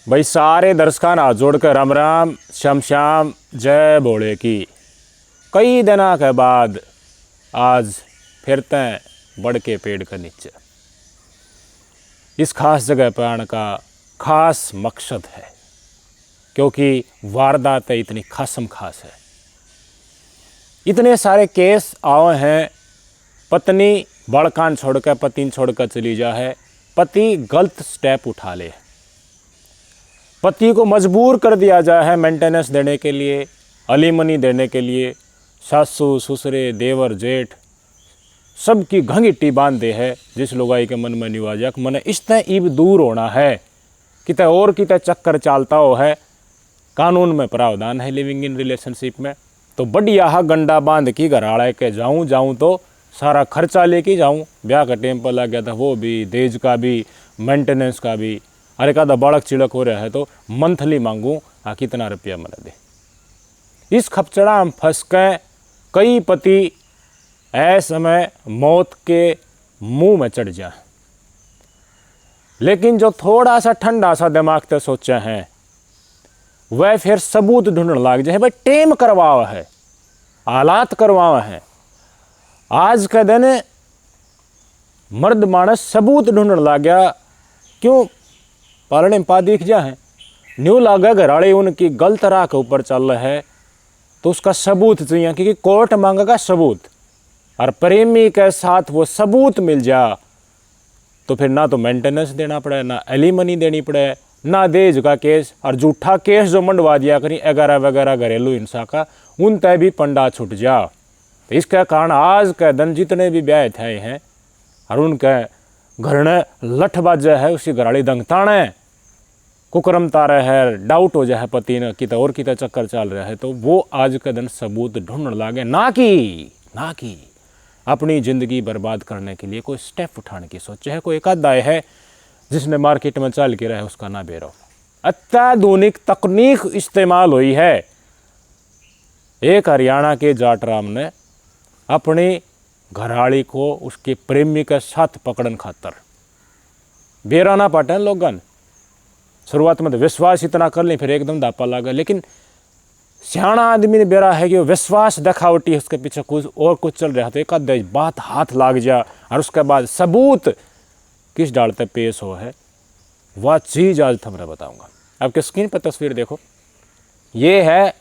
भाई सारे दर्शकों हाथ जोड़कर राम राम श्याम श्याम जय भोले की। कई दिनों के बाद आज फिरते हैं बड़ के पेड़ के नीचे। इस खास जगह पर आने का खास मकसद है क्योंकि वारदात इतनी खासम खास है। इतने सारे केस आए हैं, पत्नी बड़कान छोड़कर पति छोड़कर चली जा है, पति गलत स्टेप उठा ले, पति को मजबूर कर दिया जाए है मेंटेनेंस देने के लिए, अलीमनी देने के लिए, सासू ससुरे देवर जेठ सबकी घंघिट्टी बांध दे है। जिस लुगाई के मन में निवाजा कि मैंने इस तय ईब दूर होना है, कितने और कितने चक्कर चालता हो है। कानून में प्रावधान है लिविंग इन रिलेशनशिप में, तो बढ़िया हा गंडा बांध की घराड़ा के जाऊँ तो सारा खर्चा लेके जाऊँ। ब्याह का टेम पर लग गया था, वो भी दहेज का भी मेंटेनेंस का भी। अरे का बालक चिड़क हो रहा है तो मंथली मांगूँ कितना रुपया मैंने दे। इस खपचड़ा में फंस के कई पति ऐसे में मौत के मुंह में चढ़ जाए। लेकिन जो थोड़ा सा ठंडा सा दिमाग से सोचे हैं वह फिर सबूत ढूंढने लग जाए। भाई टेम करवावा है, आलात करवावा है। आज के दिन मर्द मानस सबूत ढूंढने लग गया। क्यों? पालने में पा दिख जा है, न्यू लागा घराड़े उनकी गलत राह के ऊपर चल रहा है तो उसका सबूत चाहिए, क्योंकि कोर्ट मांगेगा सबूत। और प्रेमी के साथ वो सबूत मिल जा तो फिर ना तो मेंटेनेंस देना पड़े, ना एलिमनी देनी पड़े, ना दहेज का केस। और झूठा केस जो मंडवा दिया करी 11 वगैरह घरेलू हिंसा का, उन तय भी पंडा छूट जा। तो इसके कारण आज के दिन जितने भी ब्याह थे हैं और उनके घर ने लठ बाजा है, उसी घराड़ी दंगताने कुकरम तारे है, डाउट हो जाए पति ने कितना और कितना चक्कर चल रहा है, तो वो आज के दिन सबूत ढूंढने लागे। ना कि अपनी ज़िंदगी बर्बाद करने के लिए कोई स्टेप उठाने की सोचे है। कोई एक आधा है जिसने मार्केट में चल के रहे उसका ना बेरो। अत्याधुनिक तकनीक इस्तेमाल हुई है। एक हरियाणा के जाटराम ने अपनी घराड़ी को उसके प्रेमी के साथ पकड़न खातर बेरा ना पाटे लोगन। शुरुआत में तो विश्वास इतना कर लें, फिर एकदम दापा लगा। लेकिन सियाणा आदमी ने बेरा है कि वो विश्वास दिखावटी उसके पीछे कुछ कुछ चल रहा था। एक आध बात हाथ लाग जा और उसके बाद सबूत किस डालते पेश हो है, वह चीज़ आज मैं बताऊंगा। आपके स्क्रीन पर तस्वीर देखो, ये है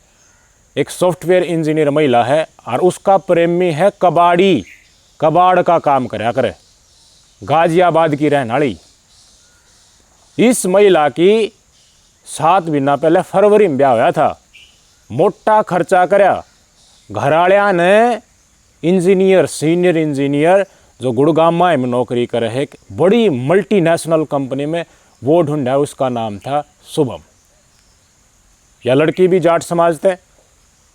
एक सॉफ्टवेयर इंजीनियर महिला है और उसका प्रेमी है कबाड़ी, कबाड़ का काम करे गाजियाबाद की रहने वाली। इस महिला की 7 महीना पहले फरवरी में ब्याह हुआ था। मोटा खर्चा करया घराड़िया ने। इंजीनियर, सीनियर इंजीनियर जो गुड़गांव में नौकरी करे है, बड़ी मल्टीनेशनल कंपनी में, वो ढूंढा। उसका नाम था शुभम। यह लड़की भी जाट समाजते हैं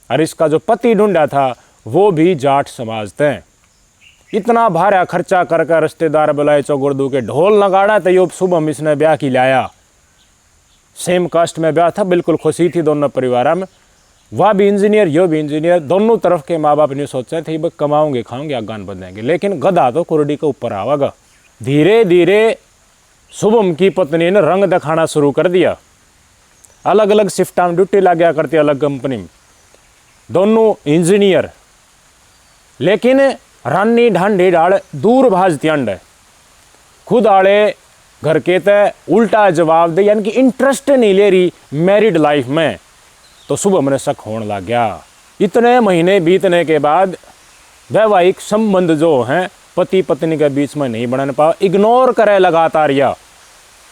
और इसका जो पति ढूंढा था वो भी जाट समाजते हैं। इतना भारा खर्चा करके रिश्तेदार बुलाए, चौगुर्दू के ढोल नगाड़ा, तो यो शुभम इसने ब्याह की लाया। सेम कास्ट में ब्याह था, बिल्कुल खुशी थी दोनों परिवार में। वह भी इंजीनियर, यो भी इंजीनियर। दोनों तरफ के माँ बाप ने सोचा थे बस कमाओगे खाओगे आगान बदलेंगे। लेकिन गधा तो कुरडी के ऊपर आवागा। धीरे धीरे शुभम की पत्नी ने रंग दिखाना शुरू कर दिया। अलग अलग शिफ्टा में ड्यूटी लग गया करती, अलग कंपनी में, दोनों इंजीनियर। लेकिन रानी ढांडी डाल दूर भाजती अंड खुद आड़े घर के तय उल्टा जवाब दे, यानी कि इंटरेस्ट नहीं ले रही मैरिड लाइफ में। तो शुभम ने शक होने लग गया। इतने महीने बीतने के बाद वैवाहिक संबंध जो हैं पति पत्नी के बीच में नहीं बनने पा, इग्नोर करे लगातार। या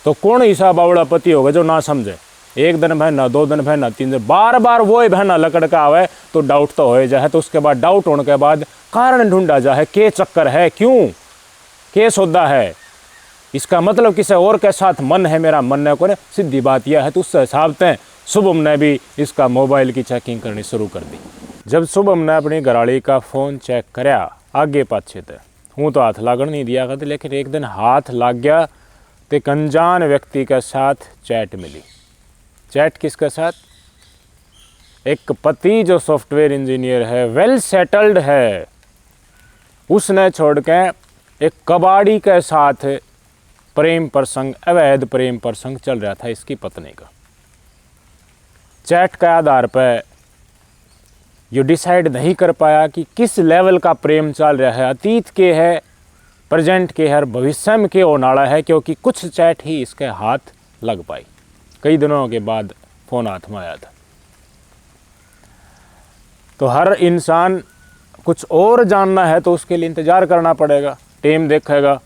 तो कौन ऐसा बावड़ा पति होगा जो ना समझे? एक दिन बहना, 2 दिन बहना, 3 दिन, बार बार वो बहना लकड़ का आवे तो डाउट तो हो जाए। तो उसके बाद डाउट होने के बाद कारण ढूंढा जाए, के चक्कर है, क्यों के सौदा है, इसका मतलब किसी और के साथ मन है मेरा, मन है को। सीधी बात यह है। तो उससे हिसाब से शुभम ने भी इसका मोबाइल की चेकिंग करनी शुरू कर दी। जब शुभम ने अपनी घराड़ी का फ़ोन चेक कराया आगे पाछे थे, हूँ तो हाथ लागण नहीं दिया करते, लेकिन एक दिन हाथ लाग गया तो एक अनजान व्यक्ति के साथ चैट मिली। चैट किसके साथ? एक पति जो सॉफ्टवेयर इंजीनियर है, वेल सेटल्ड है, उसने छोड़ के एक कबाड़ी के साथ प्रेम प्रसंग, अवैध प्रेम प्रसंग चल रहा था इसकी पत्नी का। चैट के आधार पर ये डिसाइड नहीं कर पाया कि किस लेवल का प्रेम चल रहा है, अतीत के है, प्रेजेंट के है और भविष्य में के होने वाला है, क्योंकि कुछ चैट ही इसके हाथ लग पाई। कई दिनों के बाद फ़ोन हाथ में आया था। तो हर इंसान कुछ और जानना है तो उसके लिए इंतज़ार करना पड़ेगा, टेम देखेगा,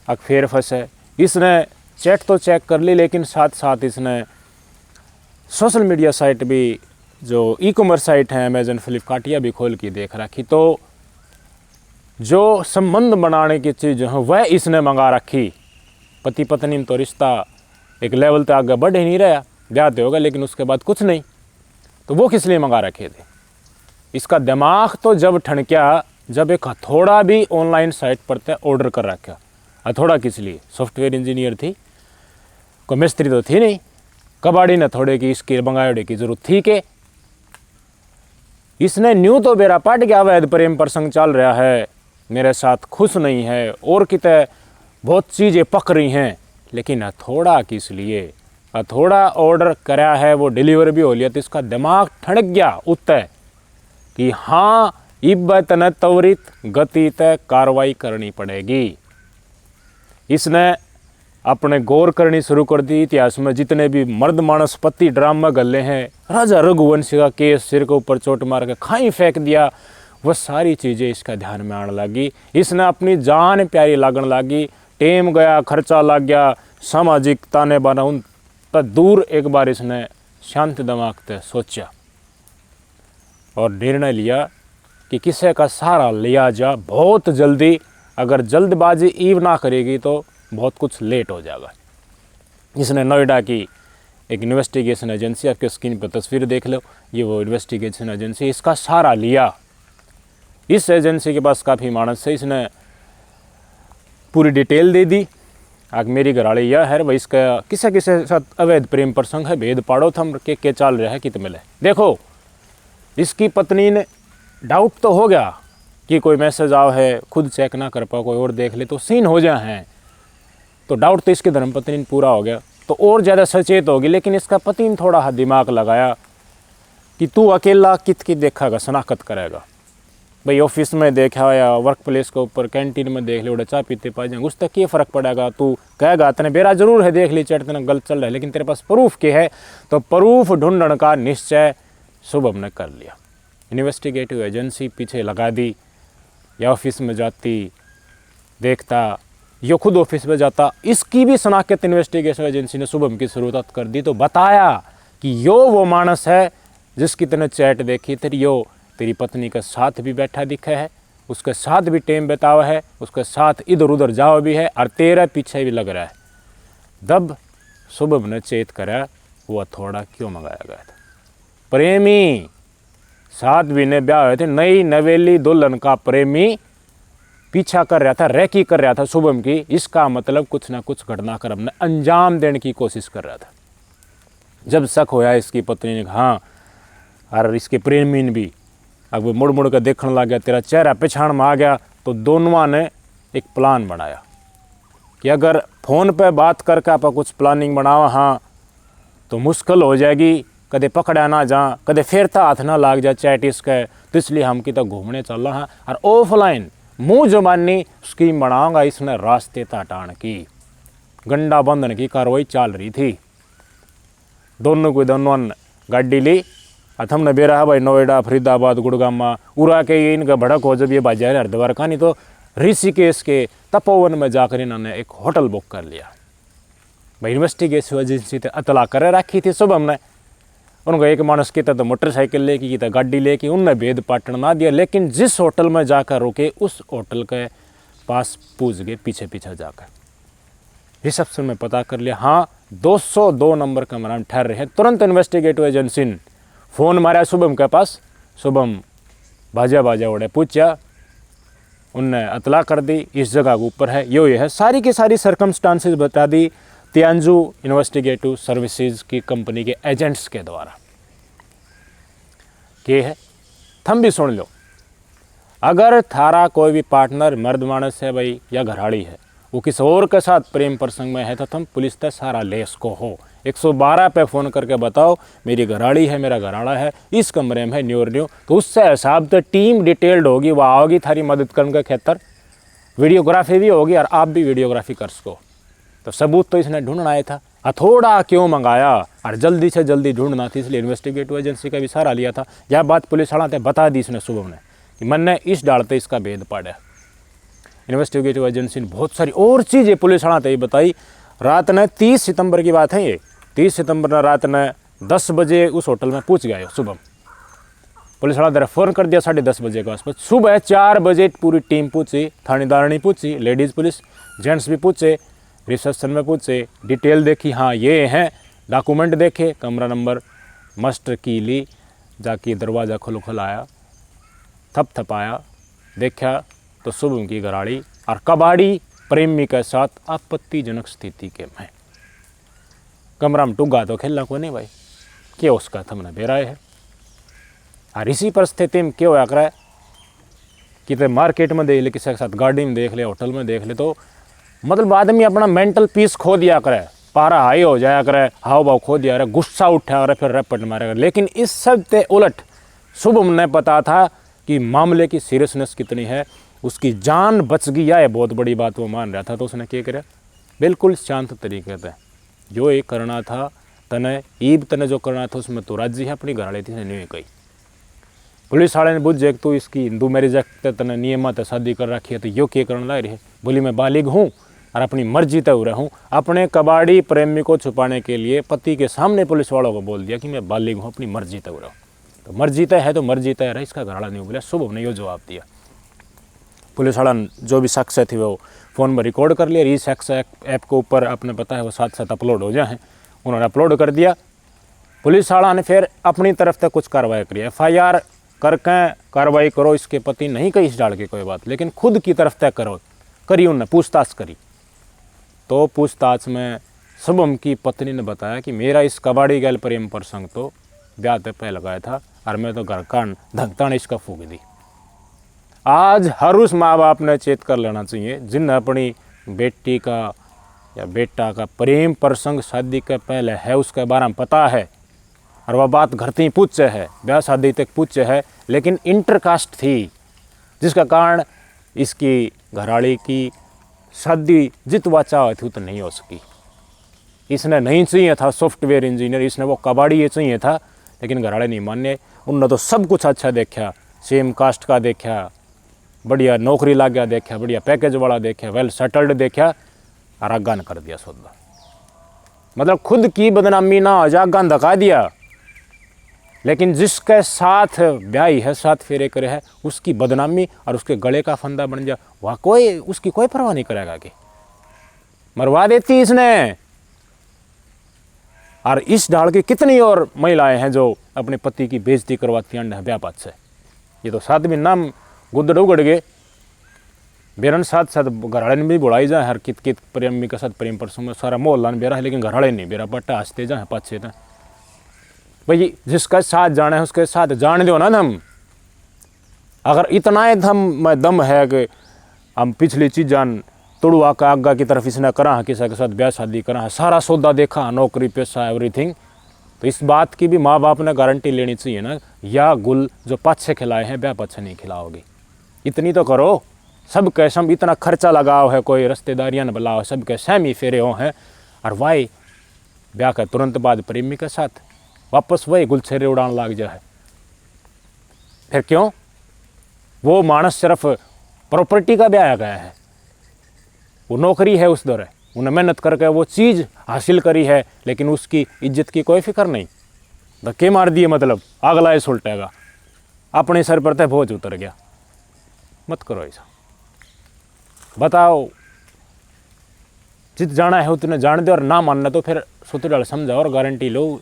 अब फिर फंसे। इसने चैट तो चेक कर ली, लेकिन साथ साथ इसने सोशल मीडिया साइट भी, जो ई कॉमर्स साइट हैं अमेज़न, फ्लिपकार्ट, या भी खोल के देख रखी। तो जो संबंध बनाने की चीज़ है वह इसने मंगा रखी। पति पत्नी में तो रिश्ता एक लेवल तक आगे बढ़ ही नहीं रहा, ब्याह तो होगा लेकिन उसके बाद कुछ नहीं। तो वो किस लिए मंगा रखे थे? इसका दिमाग तो जब ठनक्या जब एक हथौड़ा भी ऑनलाइन साइट पर ऑर्डर कर रखा। हथौड़ा किस लिए? सॉफ्टवेयर इंजीनियर थी, कोई मिस्त्री तो थी नहीं, कबाड़ी ने थोड़े की इसकी मंगायोड़े की जरूरत थी के? इसने न्यू तो बेरा पाट गया, अवैध प्रेम प्रसंग चल रहा है, मेरे साथ खुश नहीं है और कितने बहुत चीज़ें पक रही हैं, लेकिन हथौड़ा किस लिए? हथौड़ा ऑर्डर कराया है, वो डिलीवर भी हो लिया, तो इसका दिमाग ठनक गया उत्ते कि हाँ इब्बत न त्वरित गति तय कार्रवाई करनी पड़ेगी। इसने अपने गौर करनी शुरू कर दी। इतिहास में जितने भी मर्द मानस पति ड्रामा गले हैं, राजा रघुवंश का केस, सिर के ऊपर चोट मार के खाई फेंक दिया, वह सारी चीज़ें इसका ध्यान में आने लगी। इसने अपनी जान प्यारी लागन लगी, टेम गया, खर्चा लग गया, सामाजिक ताने बाना उन तक दूर। एक बार इसने शांत दिमाग से सोचा और निर्णय लिया कि किसी का सहारा लिया जा बहुत जल्दी। अगर जल्दबाजी ईव ना करेगी तो बहुत कुछ लेट हो जाएगा। इसने नोएडा की एक इन्वेस्टिगेशन एजेंसी, आपके स्क्रीन पर तस्वीर देख लो, ये वो इन्वेस्टिगेशन एजेंसी, इसका सहारा लिया। इस एजेंसी के पास काफ़ी मानस है, इसने पूरी डिटेल दे दी। आग मेरी घराड़ी यह है भाई, इसका किसे किसे साथ अवैध प्रेम प्रसंग है, भेद पाड़ो थम के चल रहा है कित मिले। देखो, इसकी पत्नी ने डाउट तो हो गया कि कोई मैसेज आओ है, खुद चेक ना कर पाओ, कोई और देख ले तो सीन हो जाए हैं, तो डाउट तो इसकी धर्मपत्नी ने पूरा हो गया, तो और ज़्यादा सचेत होगी। लेकिन इसका पति ने थोड़ा सा दिमाग लगाया कि तू अकेला कित की देखेगा, शनाख्त करेगा भाई, ऑफिस में देखा या वर्क प्लेस के ऊपर कैंटीन में देख ले, उड़े चाय पीते पा जाएंगे, उस तक क्या फ़र्क पड़ेगा? तू कहेगा तने बेरा जरूर है, देख ली चैट तना गलत चल रहा है, लेकिन तेरे पास प्रूफ के है, तो प्रूफ ढूंढने का निश्चय शुभम ने कर लिया। इन्वेस्टिगेटिव एजेंसी पीछे लगा दी, या ऑफिस में जाती, देखता, यो खुद ऑफिस में जाता, इसकी भी शनाख्त इन्वेस्टिगेशन एजेंसी ने शुभम की शुरुआत कर दी। तो बताया कि यो वो मानस है जिसकी तने चैट देखी थी, यो तेरी पत्नी के साथ भी बैठा दिखा है, उसके साथ भी टाइम बितावा है, उसके साथ इधर उधर जाओ भी है, और तेरा पीछे भी लग रहा है। जब शुभम ने चेत करा, वो थोड़ा क्यों मंगाया गया था? प्रेमी 7 महीने ब्याह हुए थे, नई नवेली दुल्हन का प्रेमी पीछा कर रहा था, रेकी कर रहा था शुभम की। इसका मतलब कुछ ना कुछ घटनाक्रम ने अंजाम देने की कोशिश कर रहा था। जब शक होया इसकी पत्नी ने, हाँ, और इसके प्रेमी ने भी, अब वो मुड़ मुड़ कर देखने लग गया, तेरा चेहरा पहचान में आ गया, तो दोनों ने एक प्लान बनाया कि अगर फ़ोन पे बात करके आप कुछ प्लानिंग बनावा, हाँ, तो मुश्किल हो जाएगी, कदे पकड़ा ना जा, कदे फेरता हाथ ना लाग जा चैट इसके, तो इसलिए हम की तो घूमने चल रहा, और ऑफलाइन मुँह जबानी स्कीम बनाऊंगा। इसने रास्ते हटाने की, गंडा बंधन की कार्रवाई चल रही थी। दोनों को दोनों गाड़ी ली, हमने बेरा है भाई नोएडा, फरीदाबाद, गुड़गाम, उड़ा के ये इनका भड़क हो जब ये बाजार हरिद्वार का, नहीं तो ऋषिकेश के तपोवन में जाकर इन्होंने एक होटल बुक कर लिया। भाई इन्वेस्टिगेशन एजेंसी तो अतला कर रखी थी शुभम ने, उनको एक मानस की तो मोटरसाइकिल लेके की तो गाड़ी लेके, उनने भेद पाटन ना दिया, लेकिन जिस होटल में जाकर रुके उस होटल के पास पूछ गए, पीछे पीछे जाकर रिसेप्शन में पता कर लिया, हाँ 202 नंबर का नाम ठहर रहे हैं। तुरंत इन्वेस्टिगेटिव एजेंसी ने फ़ोन मारा शुभम के पास, शुभम बाजा बाजा उड़े पूछा, उनने अतला कर दी इस जगह के ऊपर है, यो ये है, सारी की सारी सर्कमस्टांसेस बता दी तियांजू इन्वेस्टिगेटिव सर्विसेज की कंपनी के एजेंट्स के द्वारा। के है, थम भी सुन लो, अगर थारा कोई भी पार्टनर मर्द मानस है भाई या घराड़ी है, वो किसी और के साथ प्रेम प्रसंग में है तो तुम पुलिस तक सारा लेस को हो। 112 पे फ़ोन करके बताओ मेरी घराड़ी है, मेरा घराड़ा है, इस कमरे में है, न्यू, तो उससे हिसाब तो टीम डिटेल्ड होगी, वह आओगी थारी मदद करने के खेतर, वीडियोग्राफी भी होगी और आप भी वीडियोग्राफी कर सको। तो सबूत तो इसने ढूंढना आया था, हथौड़ा क्यों मंगाया और जल्दी से जल्दी ढूंढना थी, इसलिए इन्वेस्टिगेटिव एजेंसी का भी सहारा लिया था। यह बात पुलिस वाला बता दी इसने सुबह ने कि मैंने इस डालते इसका भेद पाड़ा। इन्वेस्टिगेटिव एजेंसी ने बहुत सारी और चीज़ें पुलिस वाला ही बताई। रात ने 30 सितंबर की बात है ये, 30 सितंबर ने रात ने 10 बजे उस होटल में पूछ गए। सुबह पुलिस वाला दर फ़ोन कर दिया 10:30 बजे के आसपास। सुबह 4 बजे पूरी टीम पूछी, थानेदारनी पूछी, लेडीज़ पुलिस, जेंट्स भी पूछे, रिसेप्शन में पूछे, डिटेल देखी, हाँ ये हैं, डॉक्यूमेंट देखे, कमरा नंबर मास्टर की ली, जाके दरवाज़ा खुलाया, थपथपाया, देखा तो शुभम की घराड़ी और कबाड़ी प्रेमी के साथ आपत्तिजनक स्थिति के में। कमरा में टुगा तो खेलना को नहीं भाई, क्या उसका थमना बेराए है। और इसी परिस्थिति में क्या होया करे कि तो मार्केट में देख ले, किसी के साथ गाड़ी में देख ले, होटल में देख ले, तो मतलब आदमी अपना मेंटल पीस खो दिया करे, पारा हाई हो जाया करे, हाव भाव खो दिया करे, गुस्सा उठा करे, फिर रपट मारे करे। लेकिन इस सब ते उलट शुभम ने पता था कि मामले की सीरियसनेस कितनी है, उसकी जान बच गई है, बहुत बड़ी बात वो मान रहा था। तो उसने क्या किया, बिल्कुल शांत तरीके से जो ये करना था तने ईब तने जो करना था उसमें तो राजी है, अपनी घराड़ी थी नहीं कही। पुलिस वाले ने बुझे तो इसकी हिंदू मैरिज एक्ट तने नियमत शादी कर रखी है, तो यो क्या करने लग रही है। बोली मैं बालिग हूँ और अपनी मर्जी तय हो रहा हूँ। अपने कबाड़ी प्रेमी को छुपाने के लिए पति के सामने पुलिस वालों को बोल दिया कि मैं बालिग हूँ, अपनी मर्जी तय हो रहा हूँ। तो मर्जी तय है तो मर्जी तय रहा, इसका घराड़ा नहीं बोला। शुभम ने यो जवाब दिया। पुलिस वाला जो भी शख्स थी वो फ़ोन में रिकॉर्ड कर लिया, इस शख्स ऐप के ऊपर अपने पता है वो साथ साथ अपलोड हो जाए, उन्होंने अपलोड कर दिया। पुलिस वाला ने फिर अपनी तरफ तक कुछ कार्रवाई करी, FIR करके कार्रवाई करो, इसके पति नहीं कही इस डाल के कोई बात, लेकिन खुद की तरफ तक करो करी, उन्होंने पूछताछ करी। तो पूछताछ में शुभम की पत्नी ने बताया कि मेरा इस कबाड़ी गैल प्रेम प्रसंग तो ब्याह तक पह लगाया था और मैं तो घर का धकतान इसका फूक दी। आज हर उस माँ बाप ने चेत कर लेना चाहिए जिन अपनी बेटी का या बेटा का प्रेम प्रसंग शादी के पहले है, उसके बारे में पता है और वह बात घर ही पूछे है, ब्याह शादी तक पूछे है, लेकिन इंटरकास्ट थी, जिसका कारण इसकी घराड़ी की शादी जितवा चाह थी तो नहीं हो सकी। इसने नहीं चाहिए था सॉफ्टवेयर इंजीनियर, इसने वो कबाड़ी ये चाहिए था, लेकिन घराड़े नहीं माने। उनने तो सब कुछ अच्छा देखा, सेम कास्ट का देखा, बढ़िया नौकरी लग गया देखा, बढ़िया पैकेज वाला देखा, वेल सेटल्ड देखा और आगान कर दिया सौदा। मतलब खुद की बदनामी ना हो जा, आगान धका दिया। लेकिन जिसके साथ ब्याही है, साथ फेरे करे है, उसकी बदनामी और उसके गले का फंदा बन जा, वह कोई उसकी कोई परवाह नहीं करेगा कि मरवा देती इसने। और इस ढाल की कितनी और महिलाएं हैं जो अपने पति की बेइज्जती करवाती हैं ब्याह पात से। ये तो साथ में नाम गुदड़ उगड़ गए, बेरन साथ साथ घराड़े ने भी बुलाई जाए, हर कित कित प्रेमी के साथ प्रेम प्रसंग में सारा मोहल्ला बेरा है, लेकिन घराड़े नहीं बेरा, पट्टा हंसते जाए पाछे था। भाई जिसका साथ जाना है उसके साथ जान दो ना। हम अगर इतना ही दम है कि हम पिछली चीज़ां तोड़वा का आगा की तरफ इसने करा, किसी के साथ ब्याह शादी करा, सारा सौदा देखा, नौकरी पैसा एवरीथिंग, तो इस बात की भी माँ बाप ने गारंटी लेनी चाहिए ना, या गुल जो पाछे खिलाए हैं ब्याह पाछे नहीं खिलाओगे। इतनी तो करो, सब कैसम इतना खर्चा लगाओ है, कोई रिश्तेदारियाँ न बुलाओ, सब के सहमी फेरे हो हैं, और वाई ब्याह के तुरंत बाद प्रेमी के साथ वापस वही गुलछेरे उड़ान लग जाए। फिर क्यों? वो मानस सिर्फ प्रॉपर्टी का ब्याह गया है, वो नौकरी है उस दौरे, उन्हें मेहनत करके वो चीज़ हासिल करी है, लेकिन उसकी इज्जत की कोई फिक्र नहीं। धक्के मार दिए मतलब अगला ही सुलटेगा, अपने सर पर तय बोझ उतर गया। मत करो ऐसा। बताओ, जित जाना है उतने जान दो, और ना मानना तो फिर सुतराल समझाओ और गारंटी लो,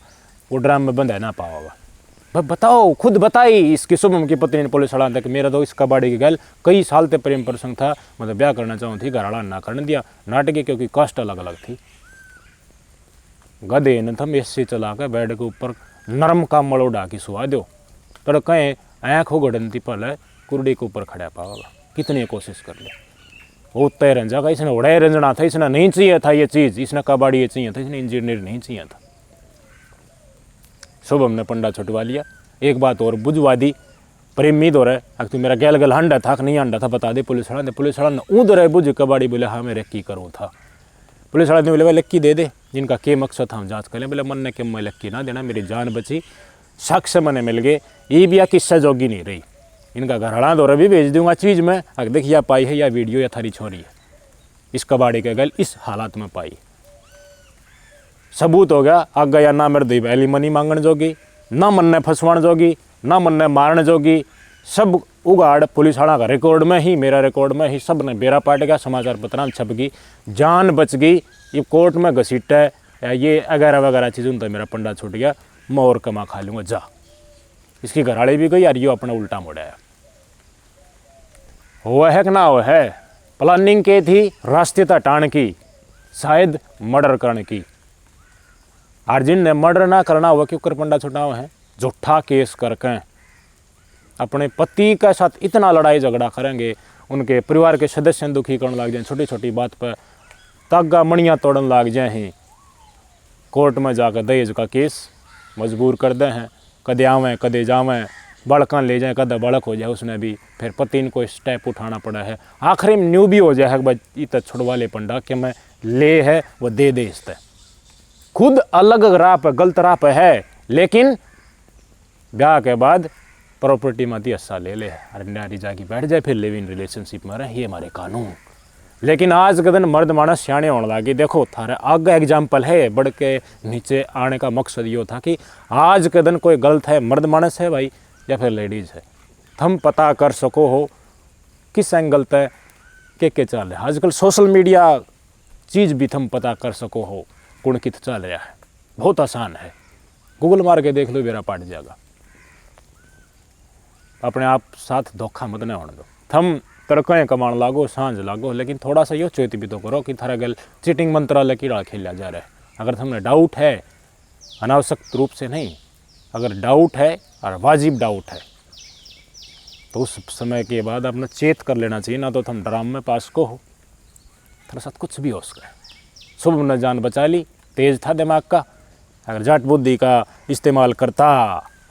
वो ड्राम में बंद है ना पाओगा। बताओ, खुद बताई इसकी शुभम की पत्नी ने पुलिस वाला तक, मेरा तो इस कबाड़ी की गल कई साल तक प्रेम प्रसंग था, मतलब ब्याह करना चाहूँ थी, घरवाला ना करने दिया, नाटकी क्योंकि कास्ट अलग अलग थी। गधे ने थम एसी चला के बेड के ऊपर नरम का मलो डाकी सुहा दो, तो कहें आँख हो गड़नती पल है कुर्डी के ऊपर खड़ा पाओगा, कितनी कोशिश कर ले। वो तय रंजा का, इसने उड़ाए रंजना था, इसने नहीं चाहिए था ये चीज़, इसने कबाड़ी ये चाहिए था, इसने इंजीनियर नहीं चाहिए था। शुभम ने पंडा छुटवा लिया। एक बात और बुझवा दी, प्रेमी दो रहे, अगर तू मेरा गैल गल हंडा था कि नहीं हंडा था बता दे पुलिस वाला ने। पुलिस वाला ने ऊँद रहे बुझ कबाड़ी, बोले हाँ मैं लक्की करूँ था। पुलिस वाला ने बोले भाई लक्की दे दे, जिनका के मकसद था हम जाँच कर लें। बोले मन ने कि मैं लक्की ना देना, मेरी जान बची, शख्स मने मिल गए, ये भी या किस्सा जोगी नहीं रही। इनका घर हड़ा दौरा भी भेज दूंगा चीज़ में, अगर देखिए या पाई है या वीडियो या थारी छोरी है इस कबाड़ी के गल इस हालात में पाई, सबूत हो गया। आग गया ना मेरे दी पहली मनी मांगण जोगी, ना मन ने फंसवाण जोगी, ना मन ने मारने जोगी, सब उगाड़ पुलिस वाला का रिकॉर्ड में ही, मेरा रिकॉर्ड में ही, सब ने बेरा पाट गया, समाचार पत्र में छप गई, जान बच गई। ये कोर्ट में घसीटा है ये वगैरह वगैरह चीज़, तो मेरा पंडा छूट गया, मैं और कमा खा लूँगा जा। इसकी घरवाली भी गई यार, ये अपना उल्टा मोड़ा है। हुआ है कि ना हुआ है, प्लानिंग के थी रास्ते टाण की, शायद मर्डर करने की। अर्जुन ने मर्डर ना करना हुआ क्यों कर पंडा छुटा हुआ है, झूठा केस करके अपने पति के साथ इतना लड़ाई झगड़ा करेंगे, उनके परिवार के सदस्य दुखी करने लग जाए, छोटी छोटी बात पर तागा मणियाँ तोड़न लग जाए हैं, कोर्ट में जाकर दहेज का केस मजबूर कर दे हैं, कदे आवें कदे जावें, बड़का ले जाए कदा बड़क हो जाए, उसने भी फिर पति ने कोई स्टेप उठाना पड़ा है। आखिरी में न्यू भी हो जाए है भाई इतना छुड़वा ले पंडा कि मैं ले है वो दे दे इसते, खुद अलग राह पे गलत राह पे है, लेकिन ब्याह के बाद प्रॉपर्टी में हिस्सा ले ले, अरे नारी जाके बैठ जाए फिर लिव इन रिलेशनशिप में रहे, ये हमारे कानून। लेकिन आज के दिन मर्द मानस सियाणे होने लगे। देखो थारे आगे एग्जाम्पल है, बढ़ के नीचे आने का मकसद ये था कि आज के दिन कोई गलत है, मर्द मानस है भाई या फिर लेडीज़ है, थम पता कर सको हो किस एंगल तय के चल रहा है। आजकल सोशल मीडिया चीज़ भी थम पता कर सको हो कौन कित चल रहा है, बहुत आसान है, गूगल मार के देख लो बेरा पाट जाएगा। अपने आप साथ धोखा मत न होने दो, थम तरक़ें कमान लागो, सांझ लागो, लेकिन थोड़ा सा यो चेत भी तो करो कि थारा गल चीटिंग मंत्रालय की डाल खेला जा रहा है। अगर थमने डाउट है, अनावश्यक रूप से नहीं, अगर डाउट है और वाजिब डाउट है तो उस समय के बाद अपना चेत कर लेना चाहिए, ना तो थम ड्रामा में पास को हो, थोड़ा साथ कुछ भी हो सके। शुभ ने जान बचा ली, तेज था दिमाग का, अगर जाट बुद्धि का इस्तेमाल करता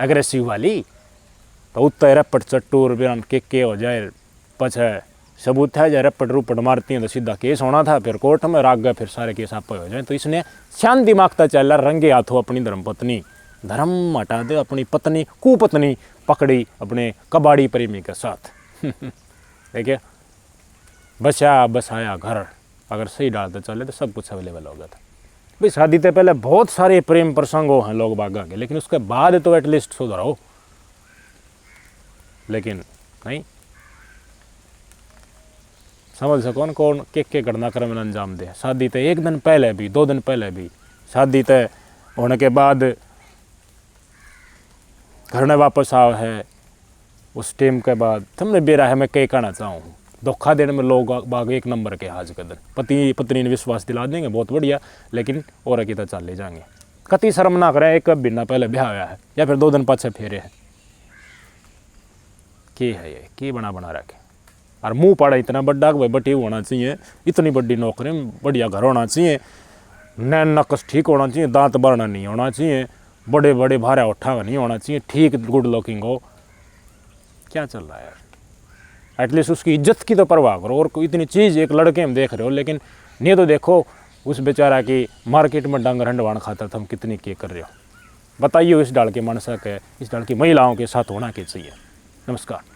एग्रेसिव वाली तो उत्तर रपट चट्टूर बिरान के हो जाए, पछे सबूत है, जब रपट रूपट मारती हैं तो सीधा केस होना था, फिर कोर्ट में राग गए, फिर सारे केस आप हो जाए। तो इसने शांत दिमाग तक चल रहा, रंगे हाथों अपनी धर्मपत्नी धर्म हटा दे, अपनी पत्नी कुपत्नी पकड़ी अपने कबाड़ी प्रेमी के साथ। देखिए बसाया घर, अगर सही डालते चले तो सब कुछ अवेलेबल होगा था भाई। शादी से पहले बहुत सारे प्रेम प्रसंग हैं लोग बागा के, लेकिन उसके बाद तो एटलीस्ट सुधरो, लेकिन नहीं समझ सको कौन के घटनाक्रम में अंजाम दे। शादी ते एक दिन पहले भी, 2 दिन पहले भी, शादी तय होने के बाद घर में वापस आओ है, उस टाइम के बाद तुमने बेरा है। मैं कई कहना चाहूँ, धोखा देने में लोग बाग एक नंबर के आज के दिन, पति पत्नी ने विश्वास दिला देंगे बहुत बढ़िया, लेकिन और की तो चल ले जाएंगे। कति शर्म ना करें, एक बिना पहले ब्याह हुआ है या फिर 2 दिन पाछे फेरे हैं, के है ये के बना रखे। और मुँह पाड़ा इतना बड़ा भाई बटी होना चाहिए, इतनी बड़ी नौकरी, बढ़िया घर होना चाहिए, नैन नक्स ठीक होना चाहिए, दांत भरना नहीं होना चाहिए, बड़े बड़े भारा उठा नहीं होना चाहिए, ठीक गुड लुकिंग हो। क्या चल रहा है यार, एटलीस्ट उसकी इज्जत की तो परवाह करो। और कोई इतनी चीज़ एक लड़के में देख रहे हो, लेकिन ये तो देखो उस बेचारा की मार्केट में डांगर हंडवाण खातर तुम कितनी के कर रहे हो। बताइए इस डाल के मनसा के, इस डाल की महिलाओं के साथ होना क्या चाहिए। नमस्कार।